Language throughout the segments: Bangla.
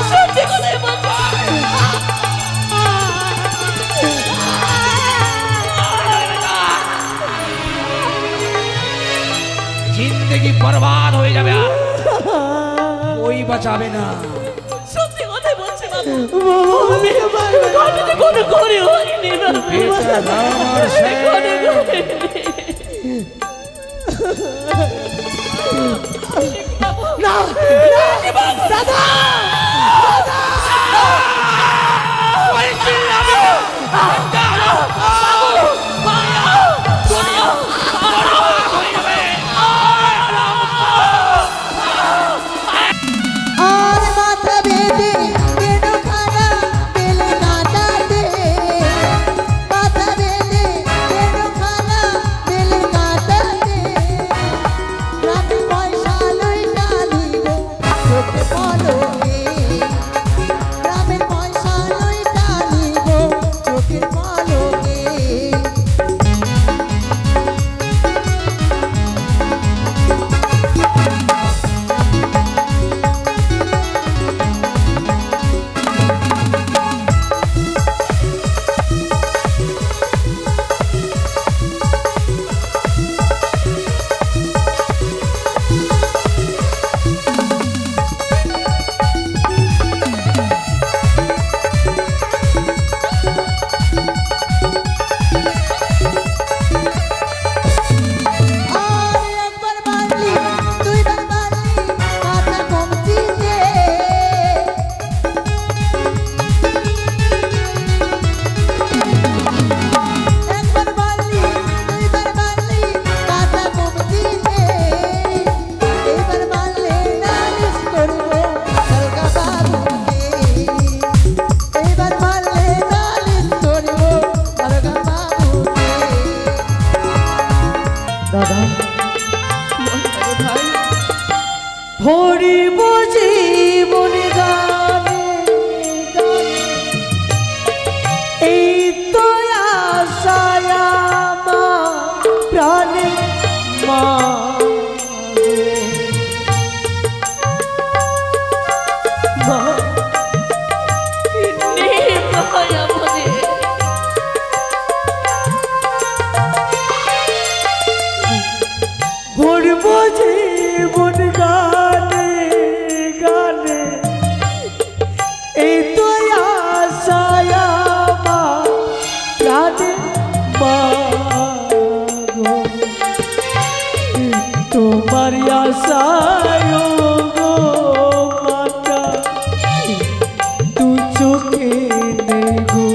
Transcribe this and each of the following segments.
সত্যি কথাই বলছি। जिंदगी बर्बाद हो जाবে আর कोई बचाবে না। সত্যি কথাই বলছি বাবু। ঘটনা কোনো করে হয়নি না। আমার সে না দাদা ওই চিল্লাবে আর মাথা বেঁধে কেন খানা পেলে কাটাতে মাথা বেঁধে কেন খানা পেলে কাটাতে রাতে পয়সা লই টালিব চোখে পলকে গ্রামের পয়সা লই টালিব চোখের পলকে ভরিব জীবন গানে এই তো আশায় আমার প্রাণে মা ভরিব জীবন গানে গানে এই তো আশায় আমার প্রাণে মা তোমার আশায় গো মাতা তু চোখে নেই গো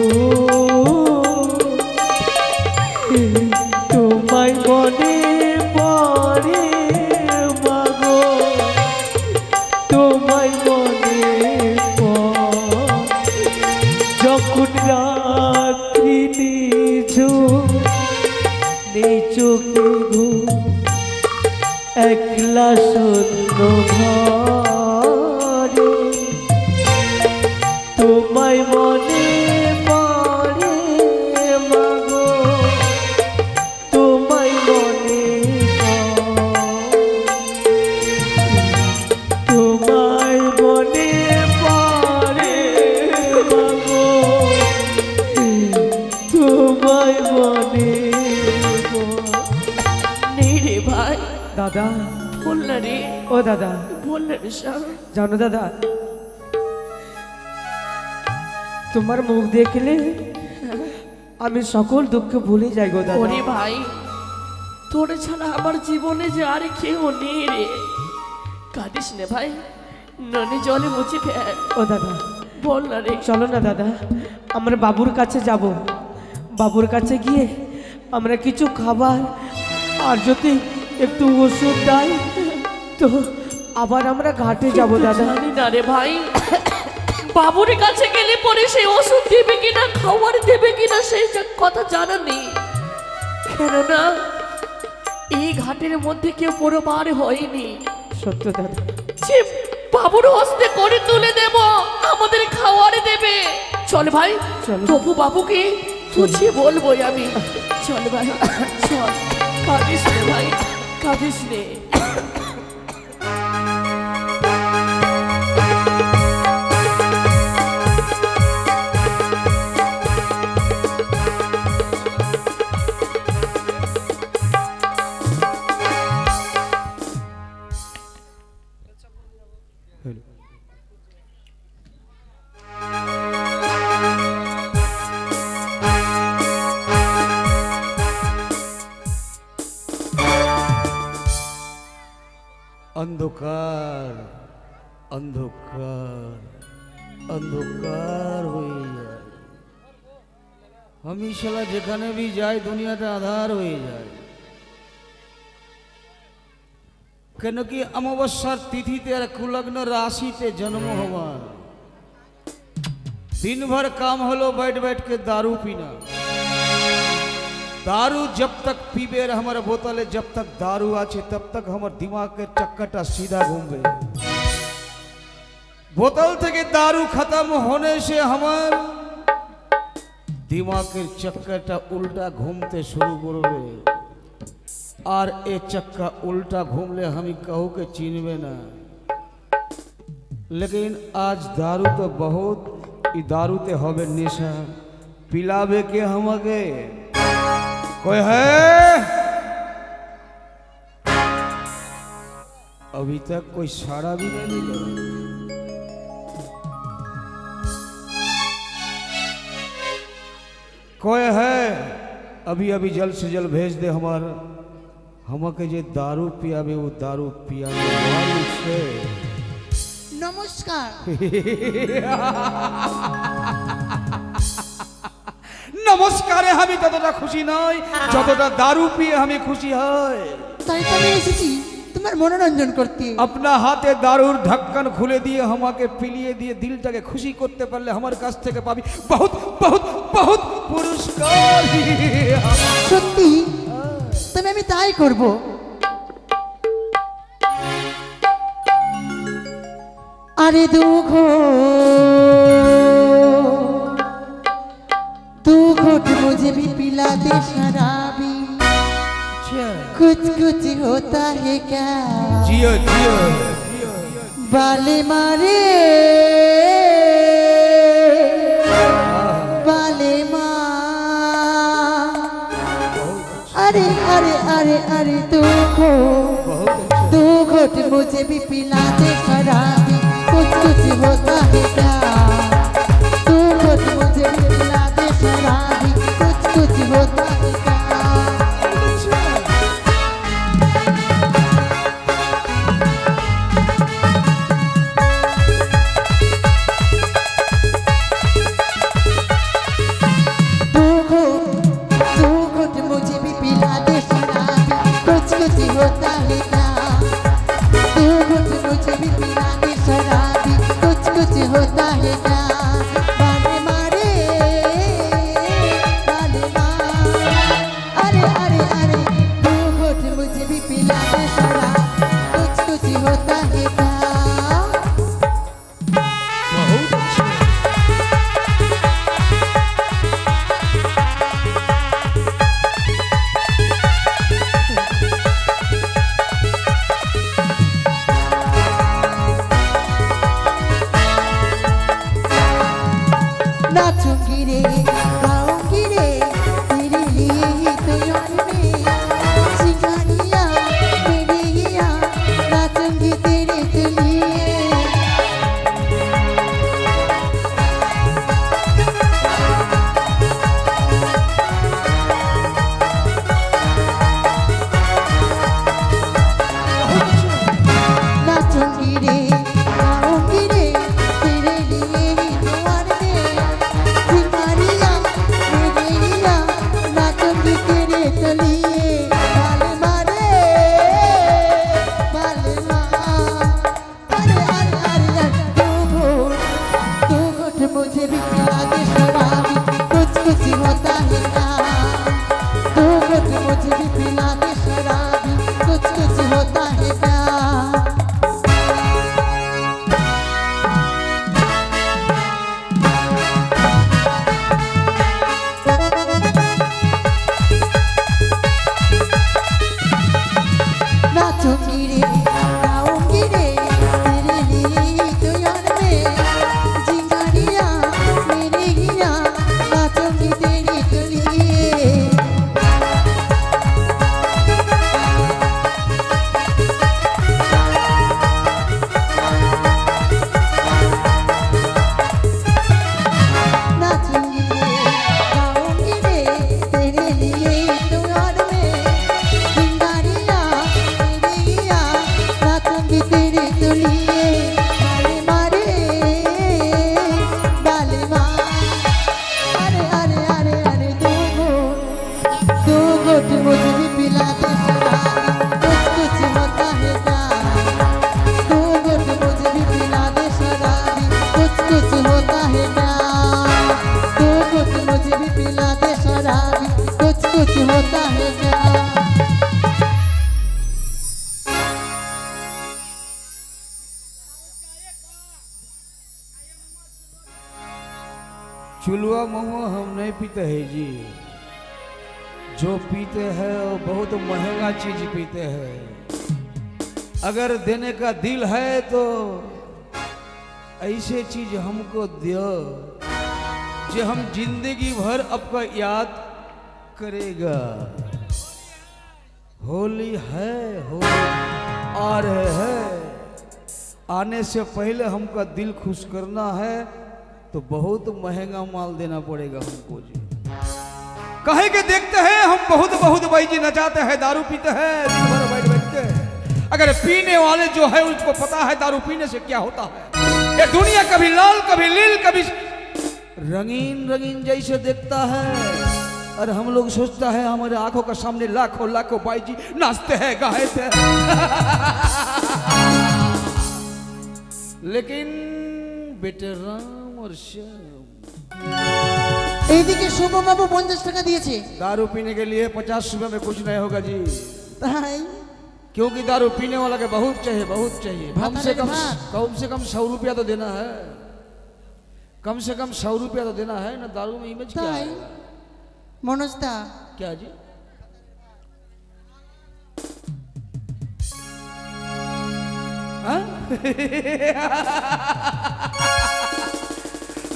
তোমায় মনে পড়ে মাগো তোমায় মনে যখন রাত্রি নিঝু নেই চোখে ঘুম একলা শূন্য ঘরে তোমায় মনে পড়ে মাগো তোমায় মনে তোমায় মনে পড়ে মাগো তোমায় মনে নেই রে ভাই। দাদা বল না রে, ও দাদা বল না রে শাহ। জানো দাদা তোমার মুখ দেখলে আমি সকল দুঃখ ভুলে যাই গো দাদা। ওরে ভাই, তোর ছাড়া আমার জীবনে যে আর কেউ নেই রে। কাঁদিস না ভাই, ননে জলে মুছে ফেল। ও দাদা বল না রে। চলো না দাদা আমরা বাবুর কাছে যাব, বাবুর কাছে গিয়ে আমরা কিছু খাবার আর যদি একটু ওষুধ দেয় তো আবার আমরা ঘাটে যাব দাদা। জানি না রে ভাই, বাবুর কাছে গেলে পরে সেই ওষুধ দেবে কিনা খাবার দেবে কিনা সেই কথা জানা নেই। কেননা এই ঘাটের মধ্যে কেউ পুরো পার হয়নি। সত্য দাদা, যে বাবুর হস্তে করে তুলে দেব আমাদের খাওয়ার দেবে। চল ভাই, চলো। তবু বাবুকে বুঝিয়ে বলবোই আমি। চল ভাই চল, কাঁদিস নে ভাই, কাঁদিস নে। অন্ধকার অন্ধকার অন্ধকার হয়ে যায়। আমি শালা যেখানে भी যাই দুনিয়াটা আধার হয়ে যায়। কেন কি অমাবস্যার তিথিতে আর কুলগ্ন রাशिते जन्म हमार। दिन भर काम हलो बैठ बैठ के दारू पीना। दारू जब तक पीबे हमारे बोतले जब तक दारू आछे तब तक हमारे दिमाग के चक्करटा सीधा घूमबे। बोतल থেকে दारू खत्म होने से हमार दिमाग के चक्करटा उल्टा घूमते शुरू करबे। और ए चक्का उल्टा घूमले हमी कहू के चिनबे ना। लेकिन आज दारू तो बहुत ई दारू ते होबे नेशा पिलावे के हमके कोई है? अभी तक कोई साड़ा भी नहीं मिला। कोई है? अभी अभी जल्द से जल्द भेज दे हमारा हमके जे दारू पियावे वो दारू पियावे वाली से। नमस्कार। नमस्कारे हमें ततटा खुशी नय যতটা दारू पिए हमें खुशी है। তাই তো আমি এসেছি তোমার মনোরঞ্জন করতে। अपना हाथे दारूर ढक्कन खुले दिए हमाके पिलिए दिए दिलटाके खुशी करते पारले हमार काछ থেকে পাবি बहुत बहुत बहुत पुरस्कार। সত্যি তবে আমি তাই করব। আরে দু घोट मुझे भी पिला दे शराबी। कुछ कुछ होता है क्या? जियो जियो बाले मारे बाले माँ। अरे अरे अरे अरे दो घोट मुझे भी पिला दे शराबी। कुछ कुछ होता है क्या? दो घोट मुझे भी पिला दे शराबी। कुछ कुछ होता है क्या? दो घोट मुझे भी पिला दे शराबी। कुछ कुछ होता है क्या? दो घोट मुझे भी पिला दे शराबी। कुछ कुछ होता है क्या? बाले मारे बाले माँ। अरे अरे अरे दो घोट मुझे भी पिला दे शराबी। कुछ कुछ होता है क्या? बहुत अच्छे। नाचूंगी रे गाऊंगी रे तेरे लिए ही तो यार में सिंगारियाँ मेरे यहाँ नाचूंगी तेरे लिए। नाचूंगी रे गाऊंगी रे तेरे लिए ही तो यार में सिंगारियाँ मेरे यहाँ नाचूंगी तेरे लिए। बाले मारे बाले माँ। अरे अरे अरे दो घोट मुझे भी पिला दे शराबी। कुछ कुछ होता है क्या? दो घोट मुझे भी पिला दे शराबी। कुछ कुछ होता है क्या? नाचूंगी रे गाऊंगी रे तेरे लिए ही तो यार में जिंगारियाँ मेरे यहाँ नाचूंगी तेरे लिए। चुलवा महुआ हम नहीं पीते हैं जी। जो पीते हैं वो बहुत महंगा चीज पीते हैं। अगर देने का दिल है तो ऐसे चीज हमको दो जो हम जिंदगी भर आपका याद करेगा। होली है, होली आ रहे हैं, आने से पहले हमका दिल खुश करना है तो बहुत महंगा माल देना पड़ेगा हमको जी। कहे के देखते हैं हम बहुत बहुत भाई जी नचाते हैं, दारू पीते हैं दिन भर बैठ बैठ के। अगर पीने वाले जो है उनको पता है दारू पीने से क्या होता है। ये दुनिया कभी लाल कभी नील कभी रंगीन रंगीन जैसे देखता है, और हम लोग सोचता है हमारे आंखों के सामने लाखों लाखों भाई जी नाचते हैं गाते हैं। लेकिन बेटे राम और श्याम এইদিকে শুভবাবু 50 টাকা দিয়েছে। दारू पीने के लिए 50 रुपए में कुछ नहीं होगा जी। তাই क्योंकि दारू पीने वाला के बहुत चाहिए, बहुत चाहिए। कम से कम 100 रुपया तो देना है, कम से कम 100 रुपया तो देना है ना। दारू में इमेज क्या তাই है? মনোজ দা क्या जी?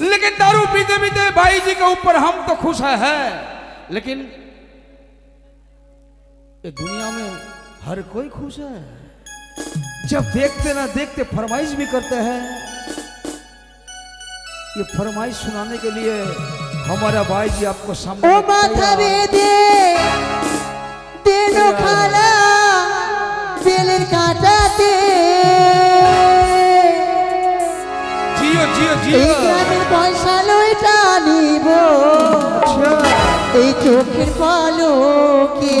लेकिन दारू पीते पीते भाई जी के ऊपर हम तो खुश है, लेकिन ये दुनिया में हर कोई खुश है। जब देखते ना देखते फरमाइश भी करते हैं। ये फरमाइश सुनाने के लिए हमारा भाई जी आपको सामने ও মাথা বেঁধে দেনো খালা বেলের কাটাতে जियो जियो এই जियो। গ্রামের পয়সা লইটা নিব এই চোখের পলকে।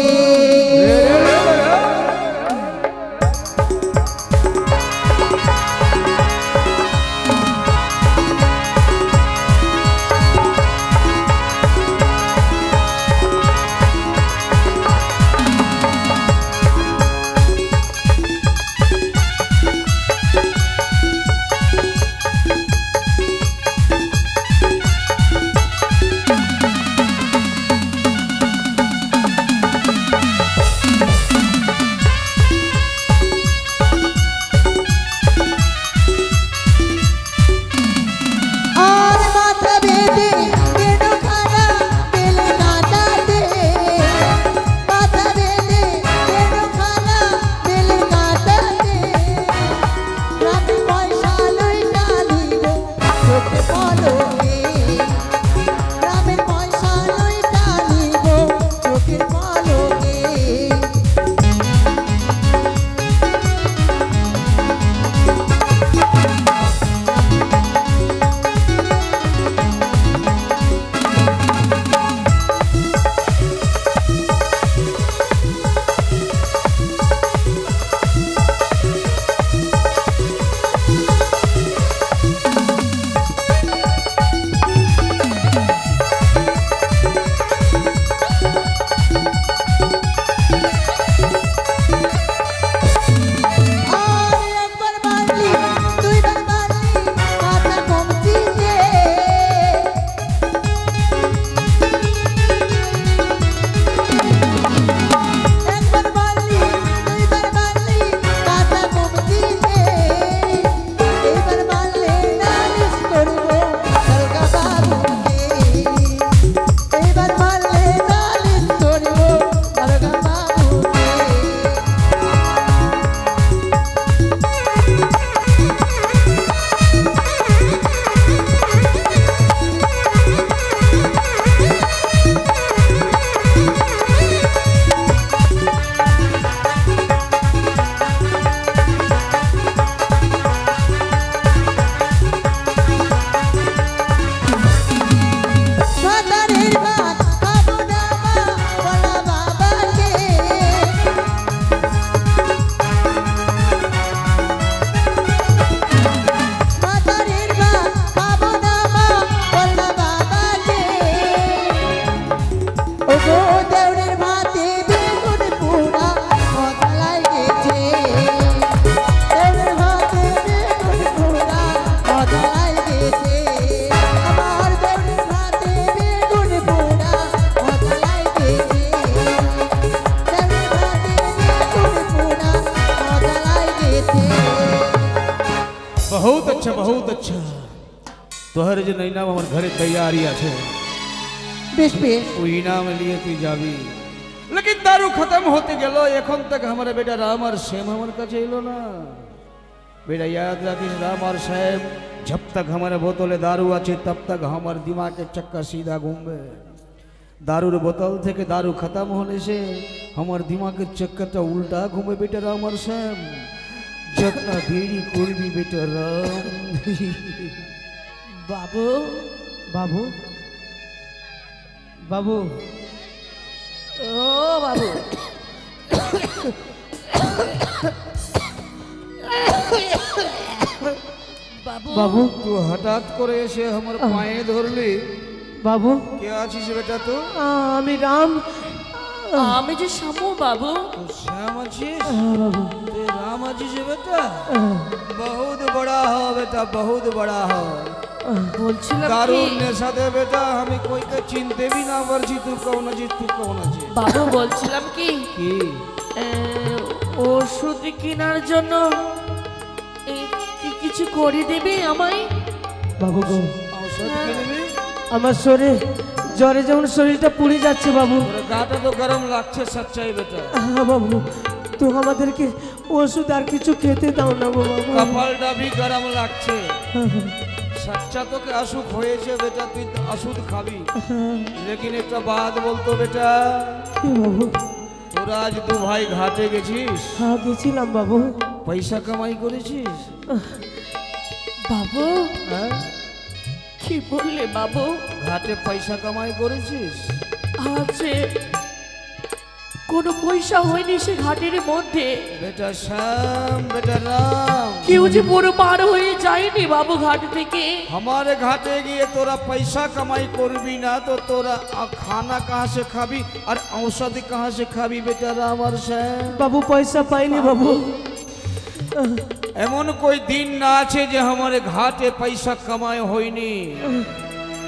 बहुत अच्छा तोहर जो नैना हमार घरे तैयारी আছে বেশ বেশ ওই ইনাম নিয়ে তুই যাবি लेकिन दारू खत्म होते गेलो এখন तक हमारे बेटा राम और श्याम हमारे काছে এলো না बेटा याद रखिस राम और श्याम जब तक हमारे बोतले दारू আছে तब तक हमारे दिमाग के चक्का सीधा घूमবে दारूर बोतल থেকে दारू खत्म होने से हमारे दिमाग के चक्करটা उल्टा घूमे बेटा राम और श्याम जितना देरी করবি बेटा राम বাবু বাবু বাবু ও বাবু বাবু বাবু तू हठाৎ করে এসে আমার পায়ে ধরলি বাবু কে আছিস বেটা तू আমি রাম আমি যে শ্যামু বাবু तू श्याम आছিস বাবু तू राम आছিস बेटा बहुत बड़ा हो बेटा बहुत बड़ा हो বলছিলাম दारू কি नेशा दे बेटा हमें कोई के चिनते भी ना परছি तू कौन आছিস तू कौन आছিস বাবু বলছিলাম কি কি ওষুধ কেনার জন্য কিছু করে দেবে আমায় বাবু গো औषध কিনবি আমার শরীর জ্বরে যেমন শরীরটা পুড়ে যাচ্ছে বাবু তোর গাটা তো গরম লাগছে সচ্চাই বেটা বাবু তো আমাদেরকে ওষুধ আর কিছু খেতে দাও না গো বাবু কপালটা भी गरम লাগছে सच्चा तो के अशुक হয়েছে বেটা তুই ওষুধ খাবি लेकिन একটা বাত বলতো বেটা কি বাবু তোরা আজ দু ভাই ঘাটে গেছিস হ্যাঁ গেছিলাম বাবু পয়সা কামাই করেছিস বাবু হ্যাঁ কি বললে বাবু ঘাটে পয়সা কামাই করেছিস আছে কোনো পয়সা হয়নি সে ঘাটের মধ্যে বেটা শ্যাম বেটা রাম কেউ যে পুরো পার হয়ে যায়নি বাবু ঘাট থেকে हमारे घाटे गए तोरा पैसा कमाई करबी ना तो तोरा खाना कहाँ से खाबी और औषधि कहाँ से खाबी बेटा राम और श्याम বাবু পয়সা পাইনি বাবু এমন कोई दिन ना আছে যে हमारे घाटे पैसा कमाए হয়নি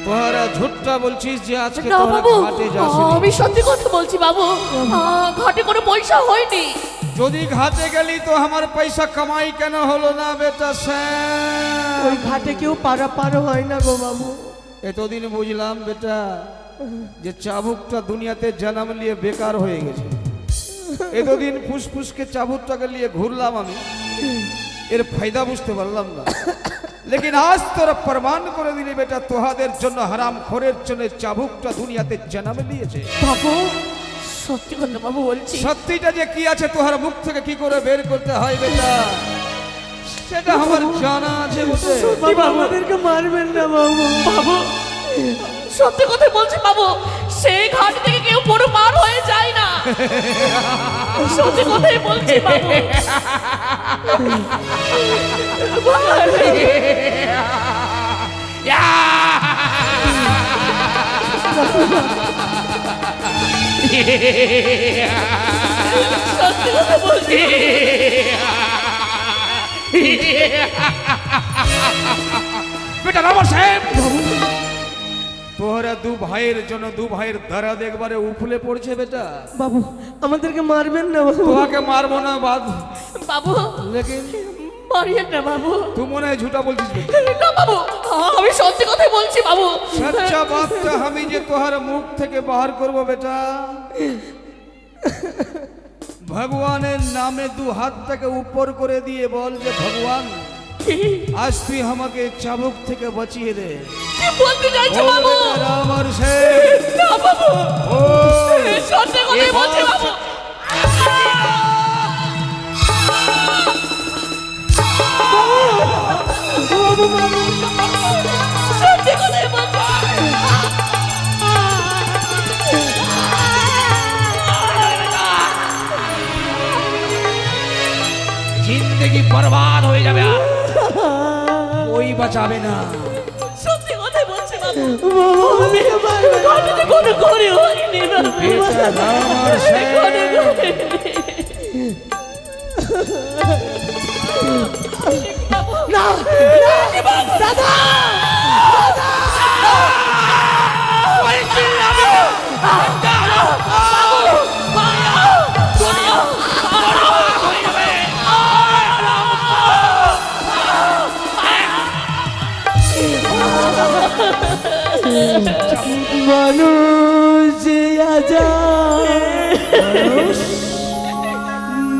তোরা ঝুট্টা বলছিস যে আজকে না তোরা বাবু ঘাটে যাসনি আমি সত্যি কথা বলছি বাবু ঘাটে কোনো পয়সা হয়নি যদি ঘাটে গেলি তো আমার পয়সা কামাই কেন হলো না বেটা শ্যাম ওই ঘাটে কেউ পার হয় না গো বাবু এতদিন বুঝলাম বেটা যে চাবুকটা দুনিয়াতে জন্ম নিয়ে বেকার হয়ে গেছে এতদিন ফুসফুসকে চাবুকটাকে নিয়ে ঘুরলাম আমি এর ফায়দা বুঝতে পারলাম না लेकिन आज তোরা প্রমাণ করে দিলি বেটা তোহাদের জন্য হারাম খোরের জন্য চাবুকটা দুনিয়াতে জন্ম নিয়েছে বাবু সত্যি কথা বাবু বলছি সত্যিটা যে কি আছে তোহার মুখ থেকে কি করে বের করতে হয় বেটা সেটা আমার জানা আছে বটে বাবু আমাদেরকে মারবেন না বাবু বাবু সত্যি কথা বলছি বাবু সেই ঘাট থেকে কেউ পুরো পার হয়ে যায় না সত্যি কথাই বলছি বাবু সত্যি কথা বলছি বেটা রাম সাহেব তোহরা দু ভাইয়ের জন্য দু ভাইয়ের দরদ একবারে উফলে পড়ছে বেটা বাবু আমাদেরকে মারবেন না বাবু তোহাকে মারবো না বাদ বাবু লেকিন মারিয়েন না বাবু তুই মনে হয় ঝুটা বলছিস বেটা না বাবু আমি সত্যি কথাই বলছি বাবু সচ্চা বাতটা আমি যে তোহার মুখ থেকে বাহার করব বেটা ভগবানের নামে দু হাতটাকে উপর করে দিয়ে বল যে ভগবান আজ তুই আমাকে চাবুক থেকে বাঁচিয়ে দে কি বলতে চাইছো বল বাবু বেটা রাম আর শেখ না বাবু ও সত্যি কথাই বলছি বাবু সত্যি কথাই বলছি जिंदगी बर्बाद हो जाবে আর कोई बचाবে না সত্যি কথাই বলছি বাবু বাবু আমাদেরকে মারবেন না। ঘাটে কোনো করে হয়নি বাবু বেটা রাম আর শেখ কোনো করে না দাদা মানুষ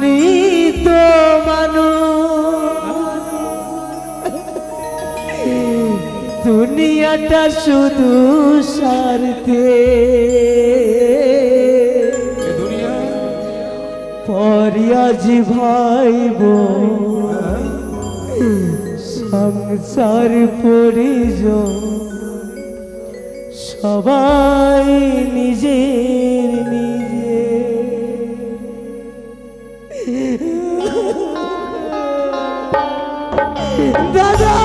নিত মানুষ দুনিয়াটা শুধু স্বার্থে পরিয়াজি ভাই বোন সংসার পরিজন সবাই নিজের নিজে দাদা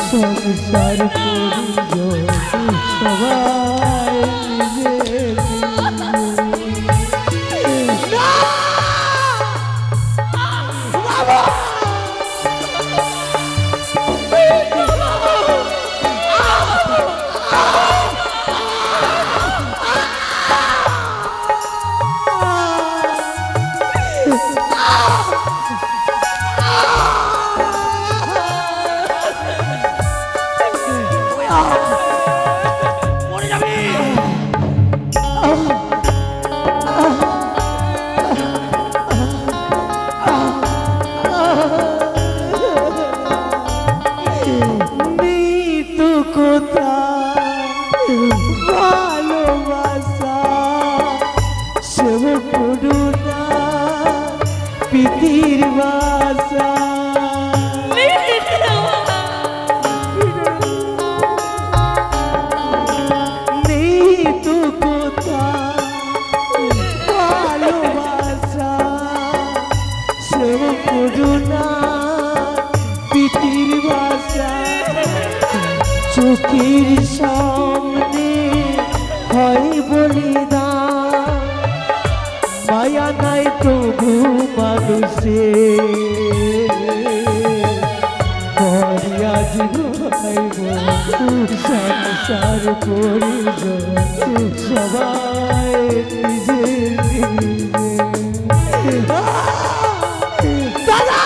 সংসার পরিজন সবাই নিজের ভালোবাসা সেব করুণা প্রীতির বাসা নেই তো কোথায় ভালোবাসা সেব করুণা প্রীতির বাসা চোখের সামনে হয় বলিদান মায়া নাই প্রভু মানুষে পরিয়াজ ভাইব সংসার পরিজন সবাই নিজে নিজে দাদা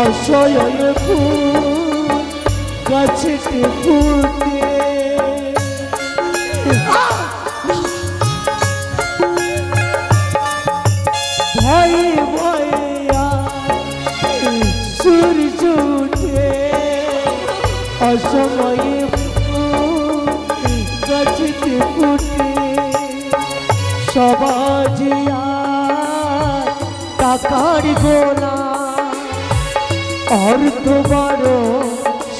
অসয়ন ফুল গাছেতে ফুটে ভয়ে ভয়ে সূর্য উঠে অসময়ে ফুল গাছেতে ফুটে সবাজ টাকার গোলা অর্থ বড়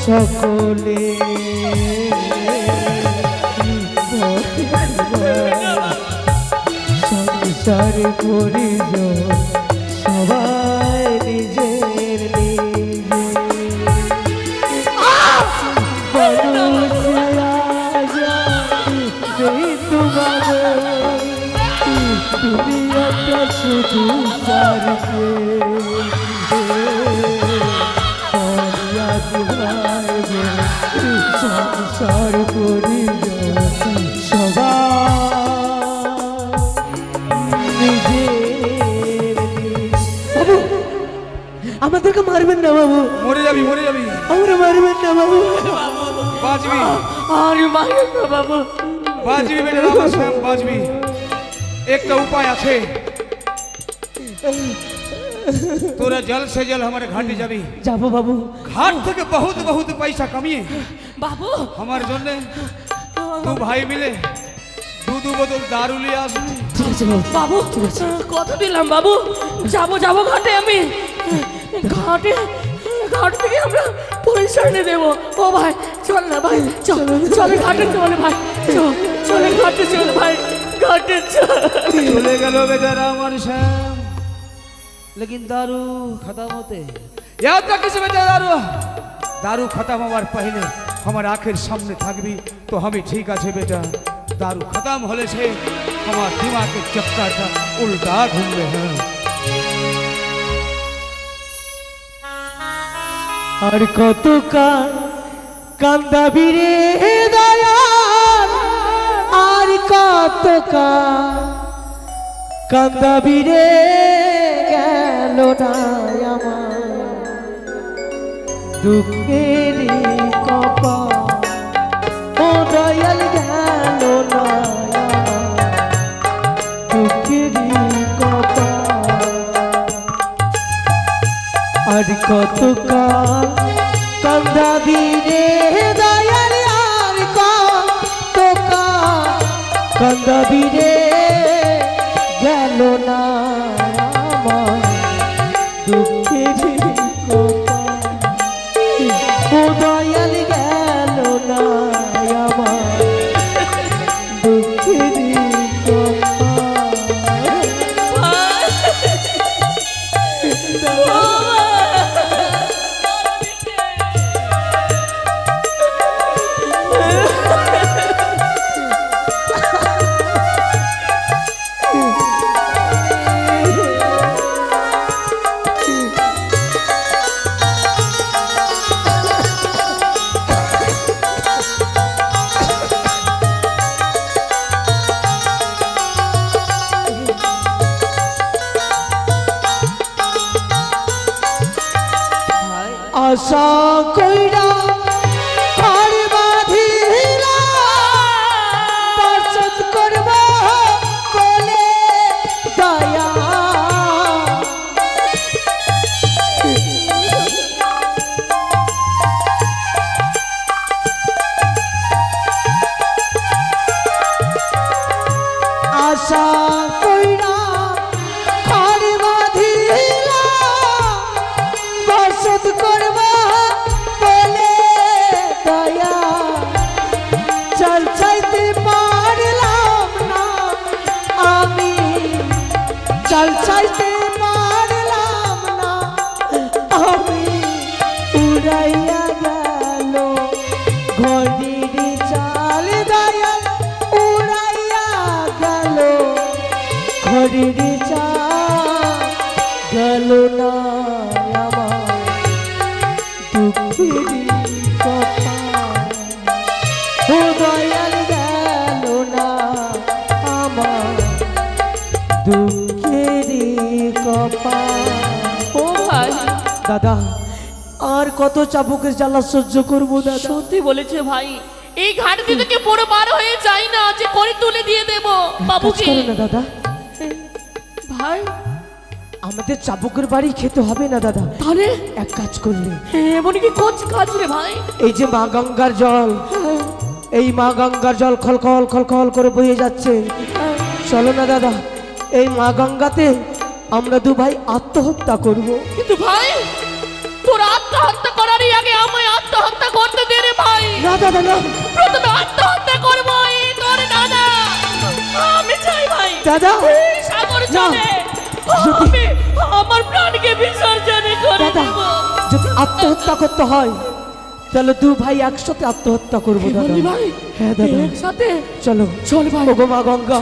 সকলে সংসার পরিজন সবাই নিজের নিজে তুমি একটা শুধু সারকে সংসার পরিজন সবাই নিজের আমাদেরকে মারবেন না বাবু মরে যাবি আমরা মারবেন না বাবু বাঁচবি আর মারবেন না বাবু বাজবি বেটা রামাশ্যাম, বাজবি। একটা উপায় আছে, তোরা जल्द से जल्द हमारे घाटे जाबी। যাবো বাবু। घाट থেকে बहुत बहुत पैसा कमिए বাবু हमारे জন্য तू भाई मिले दू बोतल दारू ले आस। ঠিক আছে বাবু। বাবু কথা দিলাম বাবু, যাবো যাবো ঘাটে আমি, ঘাটে ঘাট থেকে আমরা পয়সা এনে দেবো। ও ভাই চল না ভাই, চল চলে ঘাটে চলে ভাই, চলে ঘাটে চল ভাই, ঘাটে চল। चले गलो बेटा रामाश्याम, लेकिन दारू खत्म होते याद रखिस बेटा। दारू खत्म होवार पहले हमारे आखिर सामने থাকবি तो हमें ठीक আছে बेटा। दारू खत्म होले से हमार दिमाग के चक्कर उल्टा घूमले हैं। আর কত কান্দাবি রে দয়াল, আর কত কান্দাবি রে গেল না আমার দুঃখের কপাল। ও দয়াল গেল না দুঃখের কপাল। আর কত কান্দাবি রে দয়াল, আর কত কান্দাবি রে গেল না আমার দুঃখের কপাল। ও দয়াল গেল না আমার দুঃখের কপাল। আশা কইরা ঘর বাঁধিলা, বরসাত করব বলে দয়া। আশা কইরা ঘর বাঁধিলা, বরসাত করব বলে দয়া। চল চাইতে পারলাম না আমি, চল চাইতে পারলাম না আমি, উড়াইয়া গেল ঘড়ির চাল দয়াল, উড়াইয়া গেল ঘড়ির চাল। গেল না আমার দুঃখের কপাল। ও দয়াল গেল না আমার দুঃখের কপাল। ও ভাই দাদা আর কত চাবুকের জ্বালা সহ্য করবো দাদা? সত্যি বলেছে ভাই, এই ঘাট দিয়ে থেকে বড় বার হয়ে যাই না যে করে তুলে দিয়ে দেব বাবুকে। কাজ করো না দাদা, ভাই আমাদের চাবুকের বাড়ি খেতে হবে না দাদা। তাহলে এক কাজ করলে, এমন কি কাজ রে ভাই? এই যে মা গঙ্গার জল, এই মা গঙ্গার জল খলখল খলখল করে বয়ে যাচ্ছে, চলো না দাদা এই মা গঙ্গাতে আমরা দু ভাই আত্মহত্যা করব। কিন্তু ভাই তোর আত্মহত্যা করার আগে আমায় আত্মহত্যা করতে দে রে ভাই। না দাদা না, প্রথমে আত্মহত্যা করবো এই তোর দাদা, আমি চাই ভাই দাদা এই সাগর জলে আমি আমার প্রাণকে বিসর্জন করে দাদা, দেব। যদি আত্মহত্যা করতে হয় তাহলে দু ভাই একসাথে আত্মহত্যা করবো দাদা। বলি ভাই হ্যাঁ দাদা একসাথে চলো চল ভাই। ওগো মা গঙ্গা,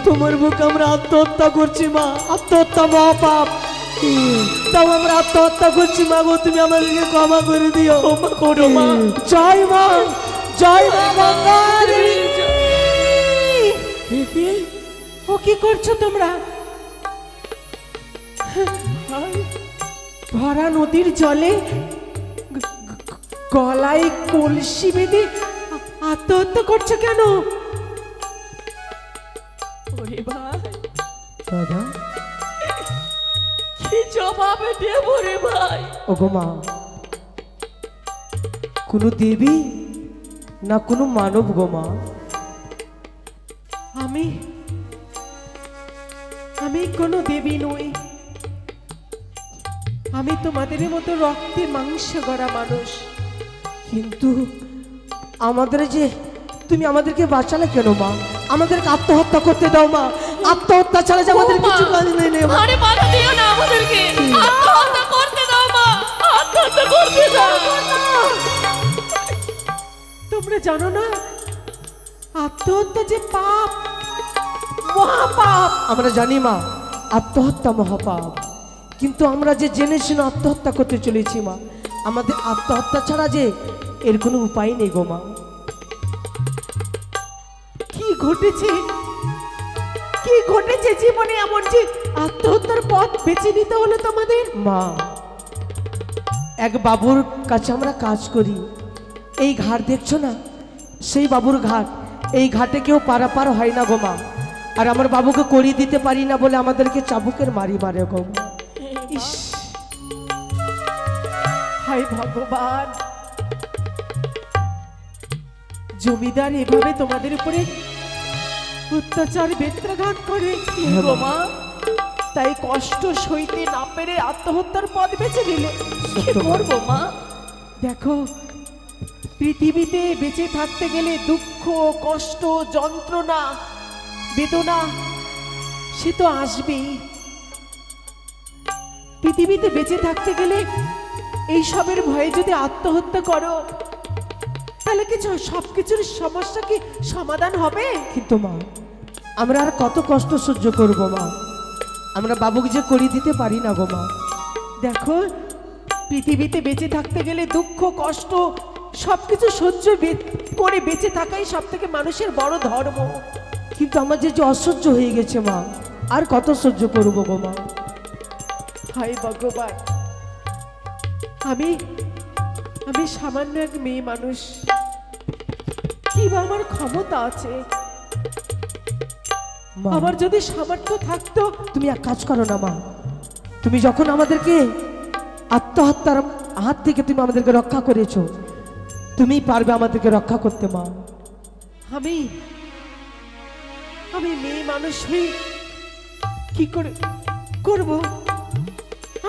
তোমার বুক আমরা আত্মহত্যা করছি মা, আত্মহত্যা মহাপাপ, তাও আমরা আত্মহত্যা করছি মা গো, তুমি আমাদেরকে ক্ষমা করে দিও। ক্ষমা করো মা। জয় মা, জয় মা গঙ্গা দেবী। ও কি করছো তোমরা? ভরা নদীর জলে গলায় কলসি বেঁধে আত্মহত্যা করছো কেন? ওরে ভাই, দাদা, কি জবাবে দেব রে ভাই? ওগো মা, কোনো দেবী না কোনো মানব গো মা? আমি কোনো দেবী নই। আমি তোমাদের মতো রক্তে মাংস গড়া মানুষ। কিন্তু আমাদের যে তুমি আমাদেরকে বাঁচালে কেন মা? আমাদেরকে আত্মহত্যা করতে দাও মা। আত্মহত্যা ছাড়া যে আমাদের কিছু কাজ নেই রে মা। আরে বাধা দিও না আমাদেরকে, আত্মহত্যা করতে দাও মা, আত্মহত্যা করতে দাও। তোমরা জানো না আত্মহত্যা যে পাপ, মহাপাপ? আমরা জানি মা, আত্মহত্যা মহাপাপ। কিন্তু আমরা যে জেনে শুনে আত্মহত্যা করতে চলেছি মা, আমাদের আত্মহত্যা ছাড়া যে এর কোনো উপায় নেই গো মা। কি ঘটেছে, কি ঘটেছে জীবনে এমন যে আত্মহত্যার পথ বেছে নিতে হলো তোমাদের? মা, এক বাবুর কাছে আমরা কাজ করি। এই ঘাট দেখছো না, সেই বাবুর ঘাট। এই ঘাটে কেউ পারাপার হয় না গো মা। আর আমার বাবুকে করিয়ে দিতে পারি না বলে আমাদেরকে চাবুকের মারি মারে গো। ইস, হায় ভগবান, জমিদার এভাবে তোমাদের উপরে অত্যাচার বেত্রাঘাত করে গো মা, তাই কষ্ট সইতে না পেরে আত্মহত্যার পথ বেছে নিলে। কি করবো মা? দেখো, পৃথিবীতে বেঁচে থাকতে গেলে দুঃখ, কষ্ট, যন্ত্রণা, বেদনা সে তো আসবেই। পৃথিবীতে বেঁচে থাকতে গেলে এইসবের ভয়ে যদি আত্মহত্যা করো, তাহলে কিছু সবকিছুর সমস্যা কি সমাধান হবে? কিন্তু মা, আমরা আর কত কষ্ট সহ্য করব মা? আমরা বাবুকে যে করিয়ে দিতে পারি না গো মা। দেখো, পৃথিবীতে বেঁচে থাকতে গেলে দুঃখ, কষ্ট সবকিছু সহ্য করে বেঁচে থাকাই সব থেকে মানুষের বড় ধর্ম। কিন্তু আমার যে অসহ্য হয়ে গেছে মা, আর কত সহ্য করব গো মা? হায় ভগবান, আমি সামান্য এক মেয়ে মানুষ, কি বা আমার ক্ষমতা আছে? আমার যদি সামর্থ্য থাকতো। তুমি এক কাজ করো না মা, তুমি যখন আমাদেরকে আত্মহত্যার হাত থেকে তুমি আমাদেরকে রক্ষা করেছো, তুমি পারবে আমাদেরকে রক্ষা করতে মা। আমি মেয়ে মানুষ হই, কি করে করব?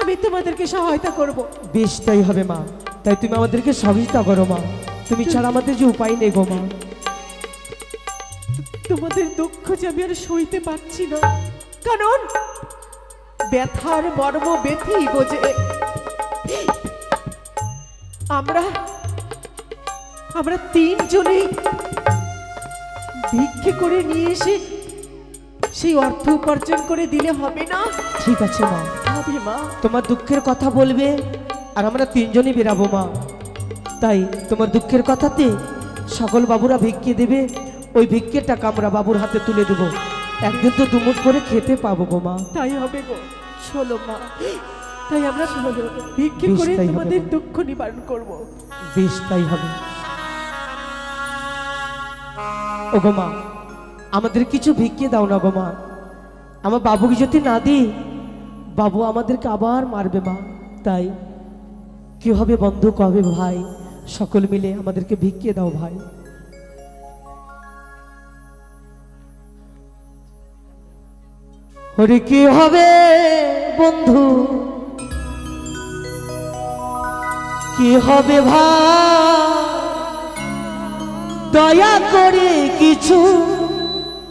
আমি তোমাদেরকে সহায়তা করব। বেশ, তাই হবে মা। তাই তুমি আমাদেরকে সহযোগিতা করো মা। তুমি ছাড়া আমাদের যে উপায় নেই গো মা। তোমাদের দুঃখ যে আমি আর সইতে পারছি না, কারণ ব্যথার মর্ম ব্যথেই বোঝে। আমরা তিনজনেই ভিক্ষে করে নিয়ে এসে সেই অর্থ উপার্জন করে দিলে হবে না? ঠিক আছে মা, হবে মা। তোমার দুঃখের কথা বলবে আর আমরা তিনজনই বেরাবো মা। তাই তোমার দুঃখের কথাতে সকল বাবুরা ভিক্ষে দেবে, ওই ভিক্ষের টাকা আমরা বাবুর হাতে তুলে দেবো। একদিন তো দুমুঠ করে খেতে পাবো গো মা। তাই হবে গো, চলো মা। তাই আমরা ভিক্ষে করে তোমাদের দুঃখ নিবারণ করব। বেশ, তাই হবে। ও গো মা, আমাদের কিছু ভিক্ষে দাও না গো মা। আমার বাবুকে যদি না দিই, বাবু আমাদেরকে আবার মারবে মা। তাই কি হবে বন্ধু, কবে ভাই, সকল মিলে আমাদেরকে ভিক্ষে দাও ভাই। হরে কি হবে বন্ধু, কি হবে ভাই, দয়া করে কিছু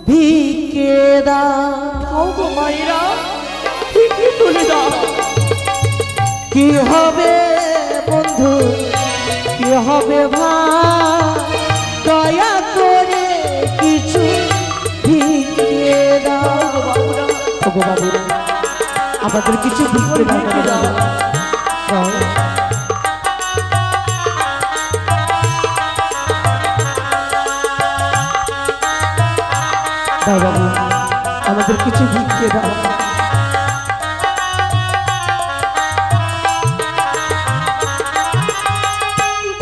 ভিক্ষে দাও গো মায়েরা, ভিক্ষে তুলে দাও। কি হবে বন্ধু, কি হবে ভাই, দয়া করে কিছু ভিক্ষে দাও। বাবুরা, আমাদের কিছু ভিক্ষে দাও। বাবু, আমাদের কিছু ভিক্ষে দাও।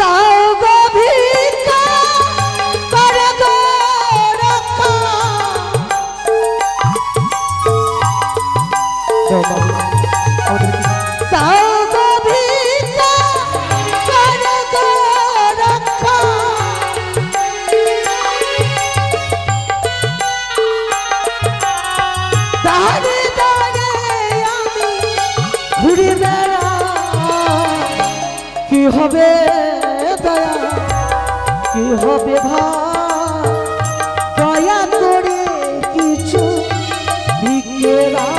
দাও গো ভিক্ষা, দাও বাবু আমাদেরকে তাও গো ভিক্ষা করো গো রক্ষা, দাঁড়ে দাঁড়ে আমি ঘুরে বেড়াই, কি হবে দয়া কি হবে ভাই, দয়া করে কিছু ভিক্ষে দাও।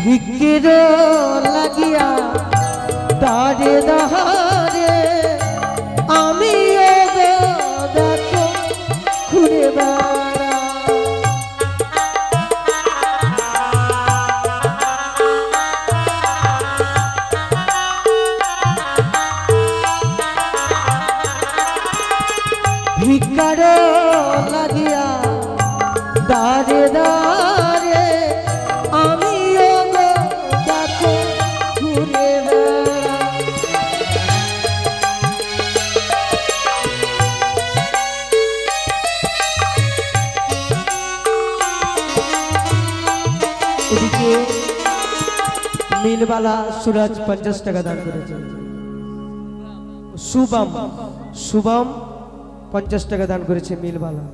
ভিক্ষের লাগিয়া দাঁড়ে দাঁড়ে আমি দেখো ঘুরে বেড়া, ভিক্ষার লাগিয়া দাঁড়ে দাঁড়ে আমি দেখো ঘুরে বেড়া। এদিকে মিলবালা সুরাজ 50 টাকা দান করেছে, শুভম শুভম 50 টাকা দান করেছে মিলবালা।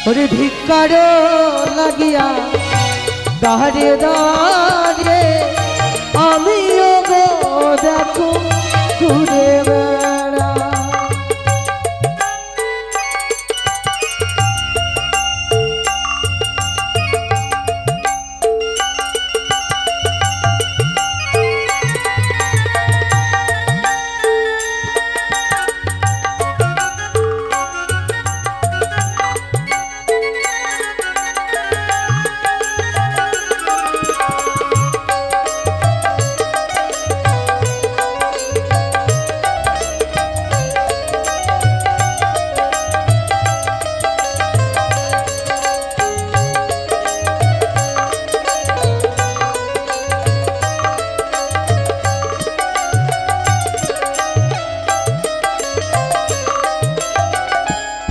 ওরে ভিক্ষার লাগিয়া দাঁড়ে দাঁড়ে আমি দেখো ঘুরে বেড়া,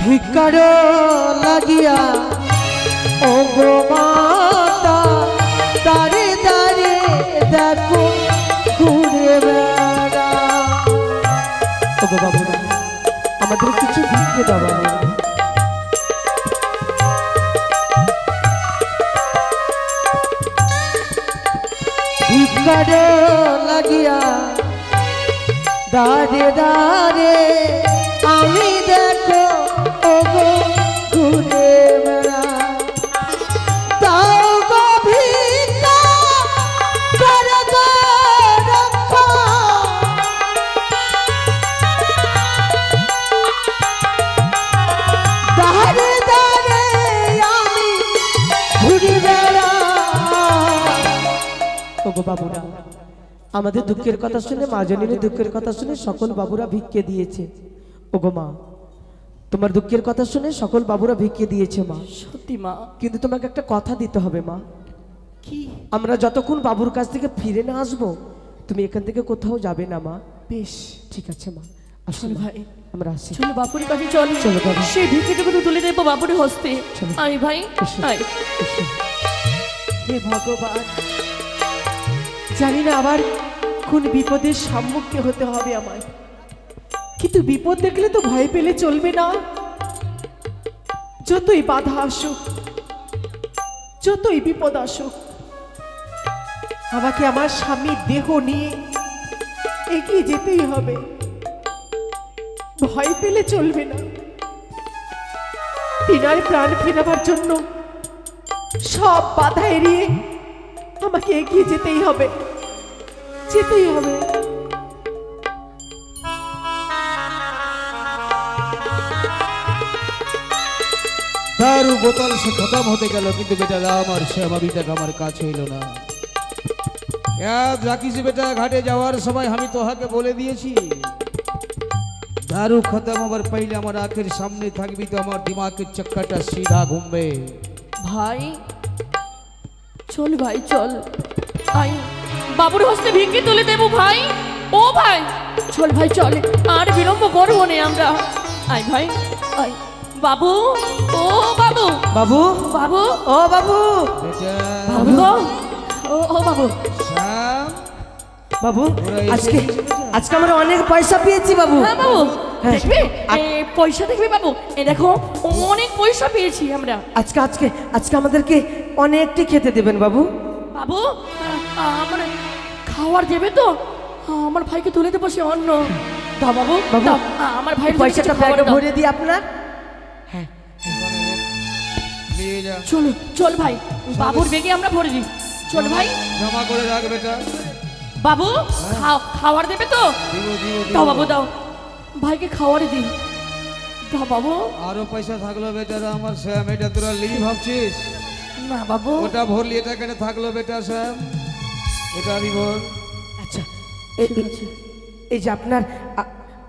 ভিক্ষার লাগিয়া ও গো মাতা দাঁড়ে দাঁড়ে দেখো ঘুরে বেড়া, ও গো বাবু আমাদের কিছু ভিক্ষে দাও বাবু। ভিক্ষার লাগিয়া দাঁড়ে দাঁড়ে আমি দেখো ও গো ঘুরে বেড়া, তাও গো ভিক্ষা করো গো রক্ষা, দাঁড়ে দাঁড়ে আমি ঘুরে বেড়াই। ও গো বাবুরা আমাদের দুঃখের কথা শুনে মা জননীর দুঃখের কথা শুনে সকল বাবুরা ভিক্ষে দিয়েছে। ও গো মা তোমার দুঃখের কথা শুনে সকল বাবুরা ভিক্ষে দিয়েছে মা, সত্যি মা। কিন্তু তোমাকে একটা কথা দিতে হবে মা, কি? আমরা যতক্ষণ বাবুর কাছ থেকে ফিরে না আসবো তুমি এখান থেকে কোথাও যাবে না মা। বেশ, ঠিক আছে মা, চল আসলে ভাই, আমরা আসি। চলো বাপুরের কাছে চলো। চলো বাবা। সেই ভিক্ষেটুকু তুলে দেবো বাপুরের হস্তে। চলো। আয় ভাই এসো। আয়। এসো। হে ভগবান, জানি না আবার কোন বিপদের সম্মুখীন হতে হবে আমায়, কিন্তু বিপদ দেখলে তো ভয় পেলে চলবে না। যতই বাধা আসুক, যতই বিপদ আসুক, আমাকে আমার স্বামীর দেহ নিয়ে এগিয়ে যেতেই হবে। ভয় পেলে চলবে না। তিনার প্রাণ ফেরাবার জন্য সব বাধা এড়িয়ে আমাকে এগিয়ে যেতেই হবে, যেতেই হবে। दारू बोतल से खत्म होते गल किंतु बेटा राम और श्याम अभी तक हमारे काছে এলো না। याद राखिस बेटा, घाटे যাওয়ার সময় আমি তোহাকে বলে দিয়েছি दारू खत्म हमार पहले हमार आखिर सामने থাকবি তো আমার দিমাগের চক্করটা सीधा घूमবে। ভাই চল ভাই চল, আই বাবুর হস্তে ভিক্ষে তুলে দেবো ভাই। ও ভাই চল ভাই চল, আর বিলম্ব করবো না আমরা। আই ভাই আই বাবু, ও বাবু, বাবু বাবু, ও বাবু, বেটা বাবু গো, ও বাবু, শ্যাম বাবু ওরা আজকে এসে গেছে আজকে আমরা অনেক পয়সা পেয়েছি বাবু। হ্যাঁ বাবু হ্যাঁ। দেখবে, পয়সা দেখবে বাবু, এ দেখো অনেক পয়সা পেয়েছি আমরা। আজকে আজকে আজকে আমাদেরকে অনেকটি খেতে দেবেন বাবু। বাবু আমার খাওয়ার দেবে তো? আমার ভাইকে তুলে দেবো সে অন্য। দাও বাবু, বাবু, দাও, আমার ভাইয়ের জন্য পয়সাটা কিছু খাবার ব্যাগে দাও। ভরে দিই আপনার। হ্যাঁ নিয়ে যা চলো চল ভাই, বাবুর বেগে আমরা ভরে দিই। চল ভাই জমা করে রাখ বেটা। বাবু, খাওয়ার দেবে তো? দিব দিব দাও বাবু দাও, ভাইকে খাওয়ারই দিই। দাও বাবু। আরো পয়সা থাকলো বেটারা আমার শ্যাম, এটা তোরা লিবি ভাবছিস? না বাবু, ওটা ভরলি, এটা কেন থাকলো বেটা শ্যাম? এটা আমি ভর। আচ্ছা এই যে আপনার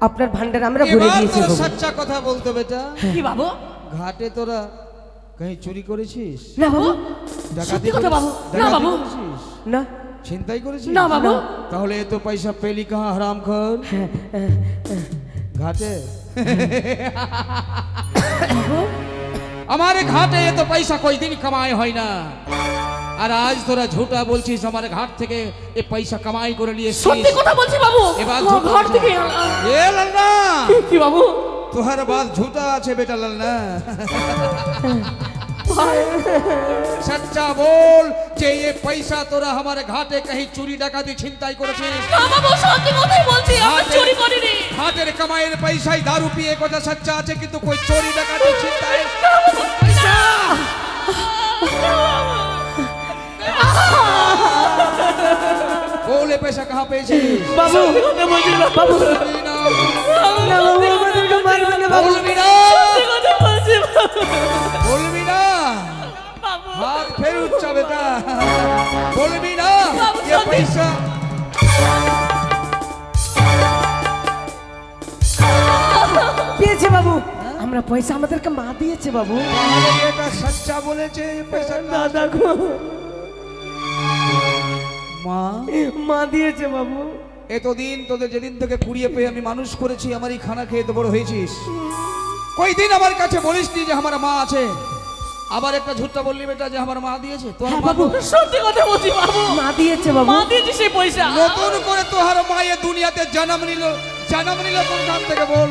আপনার ভান্ডার আমরা ভরে এবার দিয়েছি তোরা বাবু। সচ্চা কথা বলতো বেটা, কি বাবু? ঘাটে তোরা কहीं চুরি করেছিস? না বাবু, সত্যি কথা বাবু, না বাবু, করেছিস? না ছিনতাই করেছিস? না বাবু। তাহলে এত পয়সা পেলি কাহা হারাম খোর? ঘাটে हमारे घाटे ये तो पैसा कोई दिन कमाए হয় না, আর আজ তোরা ঝুটা বলছিস আমার ঘাট থেকে এই পয়সা কামাই করে নিয়ে সত্যি কথা বলছি বাবু, এবার ঘর থেকে এ লালনা, কি বাবু? তোহার বাত ঝুটা আছে বেটা লালনা। सच्चा बोल যে এই পয়সা তোরা আমার ঘাটে कहीं চুরি ডাকাতি ছিনতাই করেছিস? না বাবু, সত্যি কথাই বলছি, আমরা চুরি করিনি। ঘাটের কামাইয়ের পয়সায় দারু পিয়ে কথা সচ্চা আছে, কিন্তু কোই চোরি ডাকাতি ছিনতাই পয়সা बोले पैसा कहाँ पेয়েছিস? বাবু বাবু বলবি না, না বাবু, আমাদেরকে মারবেন না বাবু। বলবি না, সত্যি কথা বলছি বলবি না, বাবু। हाथ फिर उच्चा बेटा, बोलबी ना बाबू, ये सच्ची। पैसा পেয়েছে বাবু, আমরা পয়সা আমাদেরকে মা দিয়েছে বাবু। তাহলে এটা সচ্চা বলেছে, এই পয়সা দাদা গো, মা মা দিয়েছে বাবু। এতদিন তোদের যেদিন থেকে কুড়িয়ে পেয়ে আমি মানুষ করেছি, আমারই খানা খেয়ে তো বড় হয়েছিস, কই দিন আমার কাছে বলিসনি যে আমার মা আছে? আবার একটা ঝুটটা বললি বেটা যে আমার মা দিয়েছে। তোর হ্যাঁ মা বাবু, সত্যি কথা বলছি বাবু, মা দিয়েছে বাবু। মা দিয়েছি সেই পয়সা। নতুন করে তোহার মা এ দুনিয়াতে জন্ম নিল কোন কাম থেকে বল?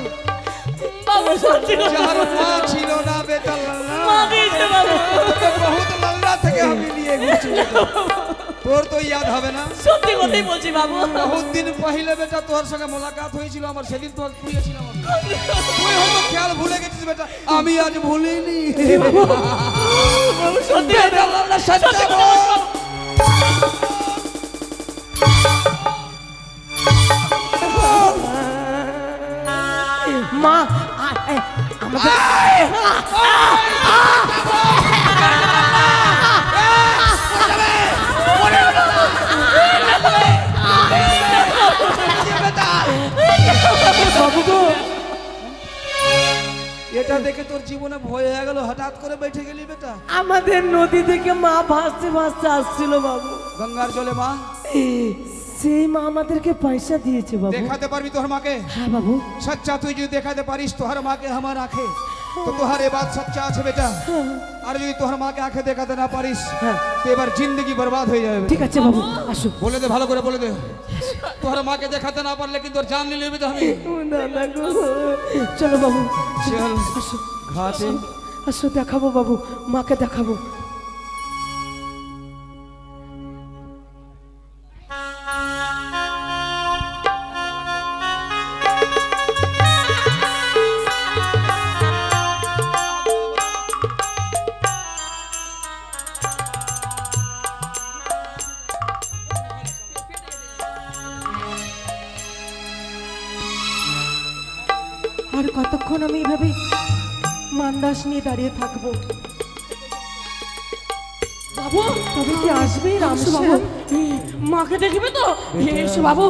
বাবু সত্যি কথা, যার মা ছিল না বেটা লাল্লা, মা দিয়েছে বাবু। তোকে বহুত লাল্লা থেকে আমি নিয়ে ঘুরছি বেটা। তোর তো ইয়াদ হবে না? সত্যি কথাই বলছি বাবু। বহুত দিন পहिले বেটা তোর সঙ্গে মোলাকাত হয়েছিল আমার, সেদিন তোর পুড়িয়েছিলাম আমি। তুই হয়তো খেয়াল ভুলে গেছিস বেটা, আমি আজ ভুলিনি। বাবু সত্যি বেটা লাল্লা সচ্চা বল। মা আমাদের বাবু গো, এটা দেখে তোর জীবনে ভয় হয়ে গেল, হঠাৎ করে বেঠে গেলি বেটা। আমাদের নদী থেকে মা ভাসতে ভাসতে আসছিল বাবু। গঙ্গার জলে মা, সেই মা আমাদেরকে পয়সা দিয়েছে বাবু। দেখাতে পারবি তোর মাকে? হ্যাঁ বাবু। सच्चा তুই যদি দেখাতে পারিস তোহার মাকে আমার আঁখে, তো তোহার এ বাত সচ্চা আছে বেটা। আর যদি তোহার মাকে আঁখে দেখাতে না পারিস, হ্যাঁ। তো এবার জিন্দগি বরবাদ হয়ে যাবে। ঠিক আছে বাবু, আসো। বলে দে, ভালো করে বলে দে, তোহার মাকে দেখাতে না পারলে কিন্তু ওর জান নিয়ে নেবে আমি। দাদা গো, চলো বাবু, চল আসো ঘাটে। আসো, দেখাবো বাবু, মাকে দেখাবো। আর কতক্ষণ আমি এইভাবে মান্দাস নিয়ে দাঁড়িয়ে থাকবো? বাবু তবে কি আসবে আসো বাবু, রামশ্যাম? মাকে দেখবে তো? এসো বাবু,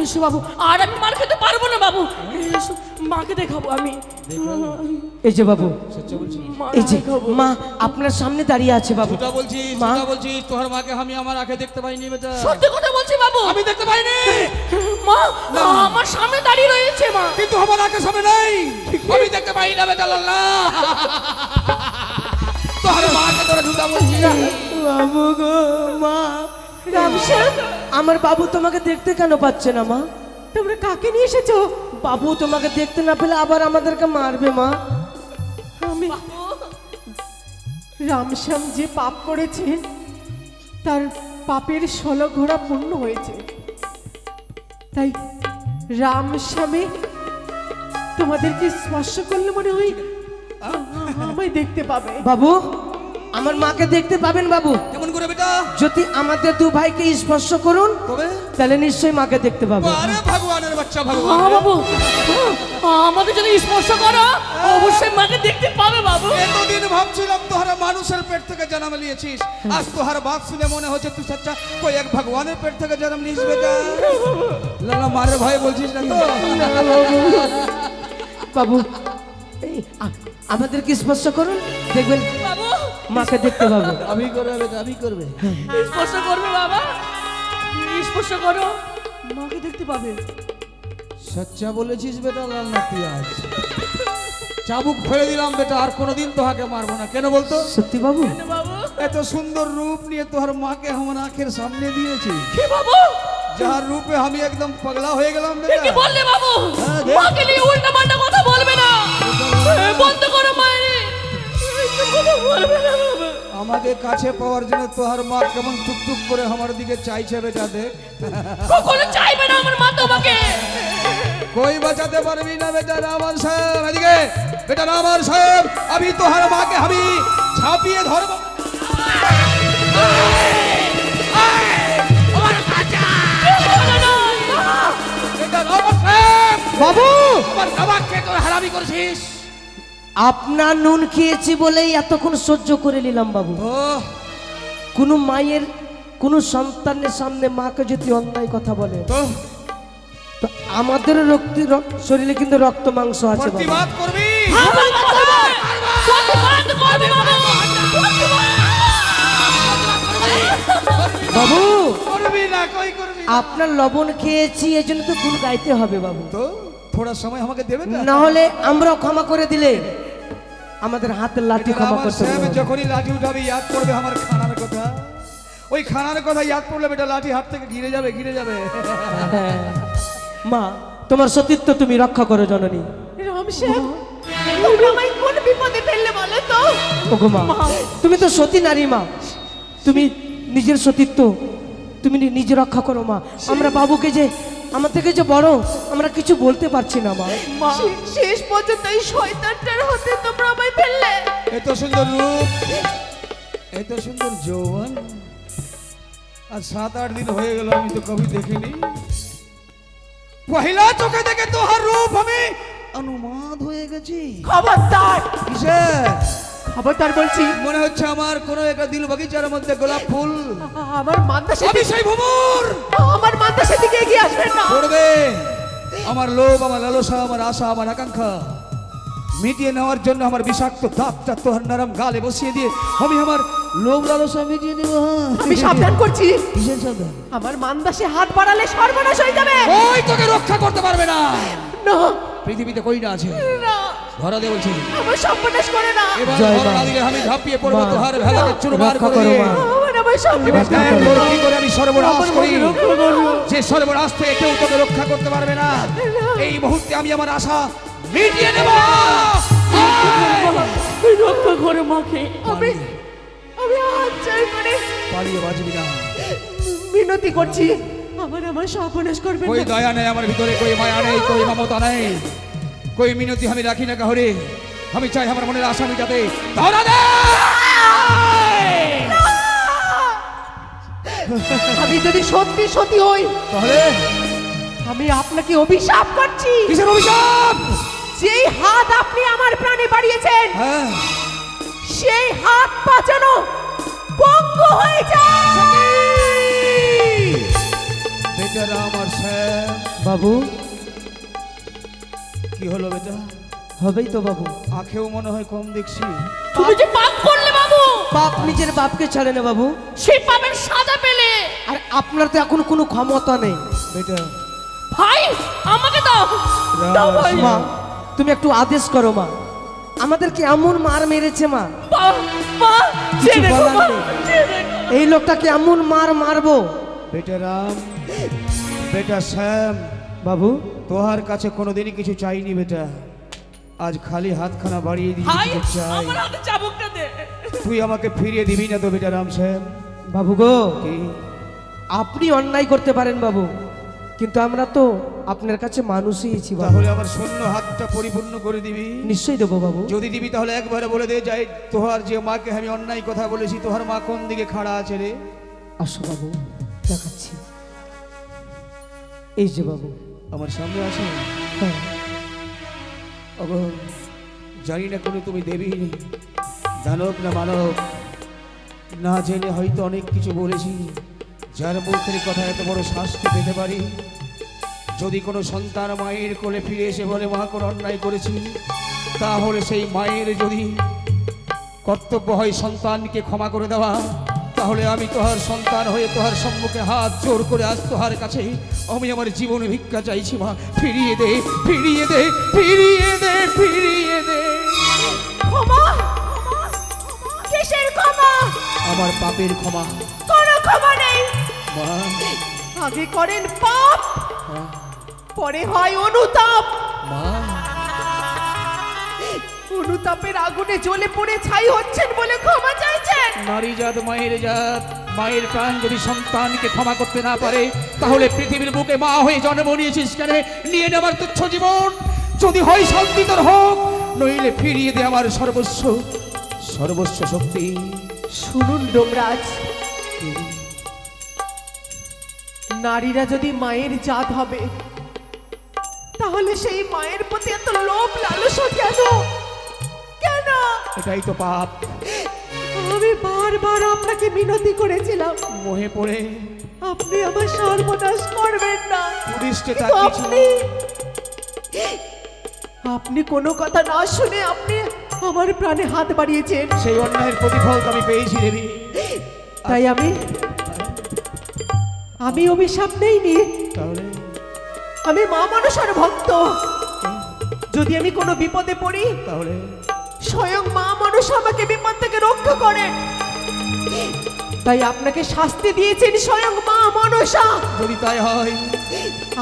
এসো বাবু, আর আমি মার খেতে পারবো না বাবু, এসো মাকে দেখাবো আমি। এই যে বাবু, সচ্চা বলছি মা এই যে দেখাবো। মা আপনার সামনে দাঁড়িয়ে আছে বাবু। ঝুটা বলছিস মা। ঝুটা বলছিস, তোর মাকে আমি আমার আঁখে দেখতে পাইনি বেটা। সত্যি কথা বলছি বাবু, আমি দেখতে পাইনি, মা আমার সামনে দাঁড়িয়ে রয়েছে মা। কিন্তু আমার আঁখের সামনে নাই, আমি দেখতে পাই না বেটা লাল্লা। তোর মাকে তোরা ঝুটা বলছিস। বাবু গো, মা। রামশ্যাম, আমার বাবু তোমাকে দেখতে কেন পাচ্ছে না মা? তোমরা কাকে নিয়ে এসেছো? বাবু তোমাকে দেখতে না পেলে আবার আমাদেরকে মারবে মা। আমি রামশ্যাম যে পাপ করেছে তার পাপের 16 ঘোড়া পূর্ণ হয়েছে, তাই রামশ্যামে তোমাদেরকে স্পর্শ করলে মনে হয় আমায় দেখতে পাবে। বাবু, আমার মাকে দেখতে পাবেন বাবু। কেমন করে বেটা? যদি আমাদের দু ভাইকে স্পর্শ করুন তবে তাহলে নিশ্চয়ই মাকে দেখতে পাবেন। আরে ভগবানের বাচ্চা, হ্যাঁ ভগবান। বাবু, আমাকে যদি স্পর্শ করো অবশ্যই মাকে দেখতে পাবে বাবু। এতদিন ভাবছিলাম তোহারা মানুষের পেট থেকে জন্ম নিয়েছিস, আজ তোহার বাপ শুনে মনে হচ্ছে তুই সচ্চা কোই এক ভগবানের পেট থেকে জন্ম নিস বেটা। লালা মারে ভয় বলছিস না তো? বাবু, এই আমাদেরকে স্পর্শ করুন, দেখবেন বাবু মাকে দেখতে পাবেন। আমি করবে বেটা, আমি করবে। স্পর্শ করবে বাবা, স্পর্শ করো মাকে দেখতে পাবে। সচ্চা বলেছিস বেটা লাল না তুই আজ? চাবুক ফেলে দিলাম বেটা, আর কোনোদিন তোহাকে মারবো না। কেন বলতো? সত্যি বাবু? বাবু এত সুন্দর রূপ নিয়ে তোহার মাকে আমার আঁখের সামনে দিয়েছি, কি বাবু, যার রূপে আমি একদম পাগলা হয়ে গেলাম এ কি বেটা। বললে বাবু? হ্যাঁ, দেখ। মাকে নিয়ে উল্টা পাল্টা কথা বলবে না, বন্ধ করো মায়ের কথা বলবে না বাবু। আমাকে কাছে পাওয়ার জন্য তোহার মা কেমন টুকটুক করে আমার দিকে চাইছে বেটা, দেখ। কখনো চাইবে না আমার মা তোমাকে। কই বাঁচাতে পারবি না বেটা রামান সাহেব। এদিকে বেটা রামান সাহেব, আমি তোহার মাকে আমি ঝাঁপিয়ে ধরবো। বেটা রামান সাহেব, বাবু, আমার বাবাকে তোর হারামি করছিস। আপনার নুন খেয়েছি বলেই এতক্ষণ সহ্য করে নিলাম বাবু। ও কোনো মায়ের কোনো সন্তানের সামনে মাকে যদি অন্যায় কথা বলে তো তো আমাদের শরীরে কিন্তু রক্ত মাংস আছে বাবু। প্রতিবাদ করবি? বাবু, করবি না, কই করবি? আপনার লবণ খেয়েছি এই জন্য তো গুণ গাইতে হবে বাবু, তো থোড়া সময় আমাকে দেবে না? না হলে আমরাও ক্ষমা করে দিলে আমাদের হাতের লাঠি ক্ষমা আমার করতে সাহেব হবে। যখনই লাঠি উঠাবে ইয়াদ করবে আমার খানার কথা। ওই খানার কথা ইয়াদ করলে বেটা লাঠি হাত থেকে ঘিরে যাবে, ঘিরে যাবে। হ্যাঁ। মা, তোমার সতীত্ব তুমি রক্ষা করো জননী। রামশ্যাম, তোমরা আমায় কোন বিপদে ফেললে বলো তো? ওগো মা, তুমি তো সতী নারী মা, তুমি নিজের সতীত্ব তুমি নিজে রক্ষা করো মা। আমরা বাবুকে যে আমার থেকে যে বড় আমরা কিছু বলতে পারছি না মা। শেষ পর্যন্ত এই শয়তানটার হাতে তোমরা আমায় ফেললে। এত সুন্দর রূপ, এত সুন্দর যৌবন, আর 7-8 দিন হয়ে গেল আমি তো কবি দেখিনি। পহিলা চোখে দেখে তোহার রূপ আমি অনুমাদ হয়ে গেছি। খবরদার, কিসের? খবরদার বলছি। মনে হচ্ছে আমার কোনো একটা দিল বাগিচার মধ্যে গোলাপ ফুল। আমার মান্দাসের আমি সেই ভ্রমর আমার মান্দাসের দিকে এগিয়ে আসবেন না। পড়বে। আমার লোভ, আমার লালসা, আমার আশা, আমার আকাঙ্ক্ষা মিটিয়ে নেওয়ার জন্য আমার বিষাক্ত দাঁতটা তোহার নরম গালে বসিয়ে দিয়ে আমি আমার লোভ লালসা মিটিয়ে নেব। আমি সাবধান করছি, কিসের সাবধান? আমার মান্দাসে হাত বাড়ালে সর্বনাশ হয়ে যাবে। ওই তোকে রক্ষা করতে পারবে না। না পৃথিবীতে কই না আছে, না, ধরা দে বলছি। আমার সর্বনাশ করে না। এবার জয় ধরা মা। না দিলে আমি ঝাঁপিয়ে পড়বো মা, তোহার ভেলাকে চুরমার রক্ষা করে করো দিয়ে। মা। আমার এবার সর্বনাশ দেখ করে তোর না। কি করে আমি সর্বনাশ আমার করি। রক্ষা করো। যে সর্বনাশ থেকে কেউ তোকে রক্ষা করতে পারবে না। এই মুহূর্তে আমি আমার আশা মিটিয়ে নেব। রক্ষা করে মাকে। আমি হাত চাই করে পালিয়ে বাঁচবি না। মিনতি করছি, আমার সর্বনাশ করবেন কই না। দয়া নেই আমার ভিতরে, কই মায়া নেই, কই মমতা নেই, কই মিনতি আমি রাখি না কাহরে। আমি চাই আমার মনের আশা মিটাতে। ধরা দে। আমি যদি সত্যি সত্যি হই তাহলে আমি আপনাকে অভিশাপ করছি। কিসের অভিশাপ? যেই হাত আপনি আমার প্রাণে বাড়িয়েছেন হ্যাঁ, সেই হাত বাঁচানো বঙ্গ হয়ে যায়। বেটা রাম আর শ্যাম। বাবু কি হলো বেটা? হবেই তো বাবু। আঁখেও মনে হয় কম দেখছি। তুমি যে পাপ করলে বাবু, বাপ নিজের বাপকে ছাড়ে না বাবু। সেই পাপের সাজা পেলে। আর আপনার তো এখন কোনো ক্ষমতা নেই। বেটা ভাই আমাকে দাও, দাও ভাই। মা তুমি একটু আদেশ করো মা, আমাদেরকে এমন মার মেরেছে মা, মা কিছু ছেড়ে দাও, বলার মা, নেই। ছেড়ে দাও। এই লোকটাকে এমন মার মারবো। বেটা রাম, বেটা শ্যাম, বাবু তোহার কাছে কোনোদিনই কিছু চাইনি বেটা। আজ খালি হাতখানা বাড়িয়ে দিয়ে ভাই কিছু চাই। আমার হাতে চাবুকটা দে। তুই আমাকে ফিরিয়ে দিবি না তো বেটা রাম শ্যাম? বাবু গো, কি? আপনি অন্যায় করতে পারেন বাবু, কিন্তু আমরা তো আপনার কাছে মানুষই আছি বাবু। তাহলে আমার শূন্য হাতটা পরিপূর্ণ করে দিবি? নিশ্চয়ই দেবো বাবু। যদি দিবি তাহলে একবারে বলে দে যাই, তোহার যে মাকে আমি অন্যায় কথা বলেছি, তোহার মা কোন দিকে খাড়া আছে রে? আসো বাবু, দেখাচ্ছি। এই যে বাবু, আমার সামনে আছে। হ্যাঁ। ওগো, জানি না কোনো তুমি দেবী দানব না মানব, না জেনে হয়তো অনেক কিছু বলেছি, যার মুখের কথা এত বড় শাস্তি পেতে পারি। যদি কোনো সন্তান মায়ের কোলে ফিরে এসে বলে মা কোনো অন্যায় করেছি, তাহলে সেই মায়ের যদি কর্তব্য হয় সন্তানকে ক্ষমা করে দেওয়া, তাহলে আমি তোহার সন্তান হয়ে তোহার সম্মুখে হাত জোর করে আজ তোহার কাছে আমি আমার জীবনে ভিক্ষা চাইছি। মা ফিরিয়ে দে, ফিরিয়ে দে, ফিরিয়ে দে, ফিরিয়ে দে। ক্ষমা? কিসের ক্ষমা? আমার পাপের ক্ষমা। কোনো ক্ষমা নেই। মা, আগে করেন পাপ, পরে হয় অনুতাপ। মা, অনুতাপের আগুনে জ্বলে পড়ে ছাই হচ্ছেন বলে ক্ষমা চাইছেন। নারী জাত মায়ের জাত, মায়ের প্রাণ যদি সন্তানকে ক্ষমা করতে না পারে, তাহলে পৃথিবীর বুকে মা হয়ে জন্ম নিয়েছিস কেন? নিয়ে নেবার তুচ্ছ জীবন যদি হয় শান্তি তোর হোক, নইলে ফিরিয়ে দে আমার সর্বস্ব, সর্বস্ব শক্তি। শুনুন ডোমরাজ, নারীরা যদি মায়ের জাত হবে, তাহলে সেই মায়ের প্রতি এত লোভ লালসা কেন? কেন? এটাই তো পাপ। আমি বারবার আপনাকে মিনতি করেছিলাম, মোহে পড়ে আপনি আমার সর্বনাশ করবেন না। পুলিশকে কিন্তু তাকিয়েছিল। আপনি কোনো কথা না শুনে আপনি আমার প্রাণে হাত বাড়িয়েছেন। সেই অন্যায়ের প্রতিফল তো আমি পেয়েছি দেবী। তাই আমি অভিশাপ নেইনি, তাহলে আমি মা মানুষের ভক্ত। যদি আমি কোনো বিপদে পড়ি, তাহলে স্বয়ং মা মানুষ আমাকে বিপদ থেকে রক্ষা করেন। তাই আপনাকে শাস্তি দিয়েছেন স্বয়ং মা মনসা। যদি তাই হয়,